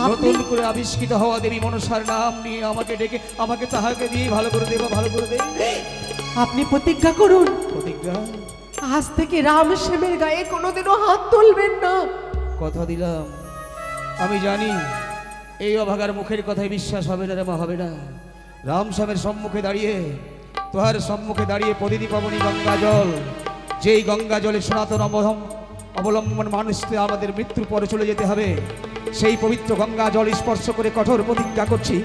আপনি নতুন করে আবিষ্কৃত হওয়া দেবী মনসার নাম নিয়ে আমাকে ডেকে আমাকে তাহাকে দিয়ে ভালো করে দেবা, ভালো করে দে। আপনি প্রতিজ্ঞা করুন, প্রতিজ্ঞা? আজ থেকে রাম শ্যামের গায়ে কোনোদিনও হাত তুলবেন না। কথা দিলাম। আমি জানি এই অভাগার মুখের কথায় বিশ্বাস হবে না রে মা, হবে না। রাম শ্যামের সম্মুখে দাঁড়িয়ে, তোহার সম্মুখে দাঁড়িয়ে প্রতিটি পাবনী গঙ্গা জল, যেই গঙ্গা জলে সনাতন অবলম্বন মানুষকে আমাদের মৃত্যুর পরে চলে যেতে হবে, সেই পবিত্র গঙ্গা জল স্পর্শ করে কঠোর প্রতিজ্ঞা করছি।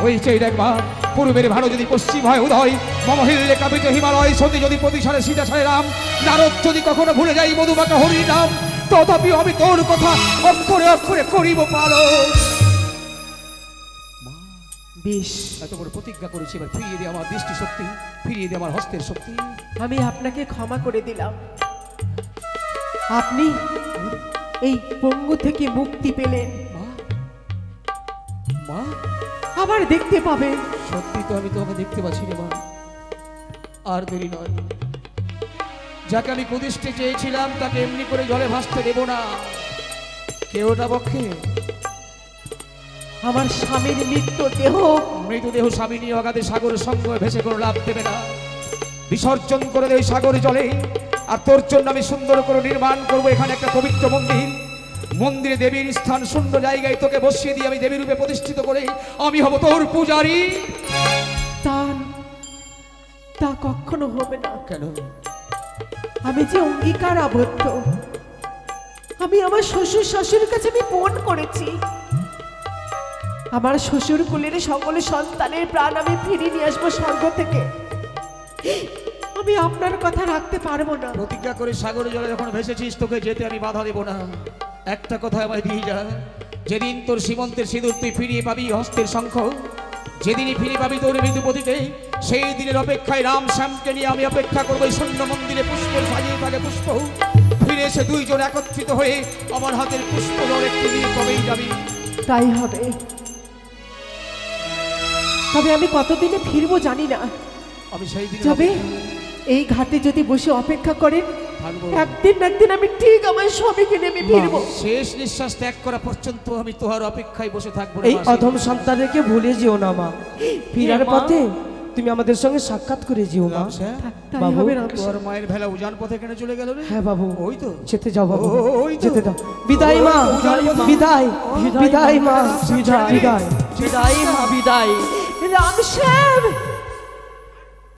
ওই সেই দেখ মা, পূর্বের ভালো যদি পশ্চিম হয় উদয়, মমহিল্লে কাপিত হিমালয়, সতী যদি প্রতিসারে সীতা সারে রাম, নারদ যদি কখনো ভুলে যাই মধুমাখা হরি নাম, তথাপি আমি তোর কথা অক্ষরে অক্ষরে করিব পালন। বেশ, এত বড় প্রতিজ্ঞা করেছি, এবার ফিরিয়ে দে আমার দৃষ্টি শক্তি, ফিরিয়ে দে আমার হস্তের শক্তি। আমি আপনাকে ক্ষমা করে দিলাম। আপনি এই পঙ্গু থেকে মুক্তি পেলেন, মা, মা, আবার দেখতে পাবেন। সত্যি তো আমি তোমাকে দেখতে পাচ্ছি রে মা। আর দেরি নয়, যাকে আমি কুদিষ্টি চেয়েছিলাম তাকে এমনি করে জলে ভাসতে দেব না। কেউটা পক্ষে আমার স্বামীর মৃতদেহ মৃতদেহ স্বামী নিয়ে অগাধে সাগর সঙ্গ ভেসে কোনো লাভ দেবে না। বিসর্জন করে দেয় সাগরে জলে। আর তোর জন্য আমি সুন্দর করে নির্মাণ করবো এখানে একটা পবিত্র মন্দির। মন্দিরে দেবীর স্থান শূন্য জায়গায় তোকে বসিয়ে দিয়ে আমি দেবী রূপে প্রতিষ্ঠিত করে আমি হব তোর পূজারী। তা কখনো হবে না। কেন? আমি যে অঙ্গীকার আবদ্ধ, আমি আমার শ্বশুর শাশুড়ির কাছে আমি ফোন করেছি। আমার শ্বশুর কুলের সকল সন্তানের প্রাণ আমি ফিরিয়ে নিয়ে আসবো স্বর্গ থেকে। আমি আপনার কথা রাখতে পারবো না। প্রতিজ্ঞা করে সাগরে জলে যখন ভেসেছিস তোকে যেতে আমি বাধা দেব না। একটা কথা আমায় দিয়ে যা, যেদিন তোর সীমন্তের সিঁদুর তুই ফিরিয়ে পাবি হস্তের শঙ্খ, যেদিনই ফিরে পাবি তোর মৃদুপতিকে, সেই দিনের অপেক্ষায় রাম শ্যামকে নিয়ে আমি অপেক্ষা করবো এই শূন্য মন্দিরে পুষ্প সাজিয়ে থাকে পুষ্প। ফিরে এসে দুইজন একত্রিত হয়ে আমার হাতের পুষ্প জল একটু নিয়ে কবেই যাবি। তাই হবে। তবে আমি কতদিনে ফিরবো জানি না। আমি সেই দিন তবে এই ঘাটে যদি বসে অপেক্ষা করেন, থাকবো। একদিন না একদিন আমি ঠিক আমার স্বামীকে নেমে ফিরবো। শেষ নিঃশ্বাস ত্যাগ করা পর্যন্ত আমি তোহার অপেক্ষায় বসে থাকবো রে এই মাসি। অধম সন্তানকে ভুলে যেও না মা। ফিরার মা? পথে তুমি আমাদের সঙ্গে সাক্ষাৎ করে যেও মা। রামশ্যাম, তাই বাবু, হবে রামশ্যাম। তোর মায়ের ভেলা উজান পথে কেন চলে গেল রে? হ্যাঁ বাবু, ওই তো যেতে যাও বাবু, ওই তো। যেতে দাও। বিদায় মা, বিদায়, বিদায় মা, বিদায়, বিদায় মা বিদায়। রামশ্যাম।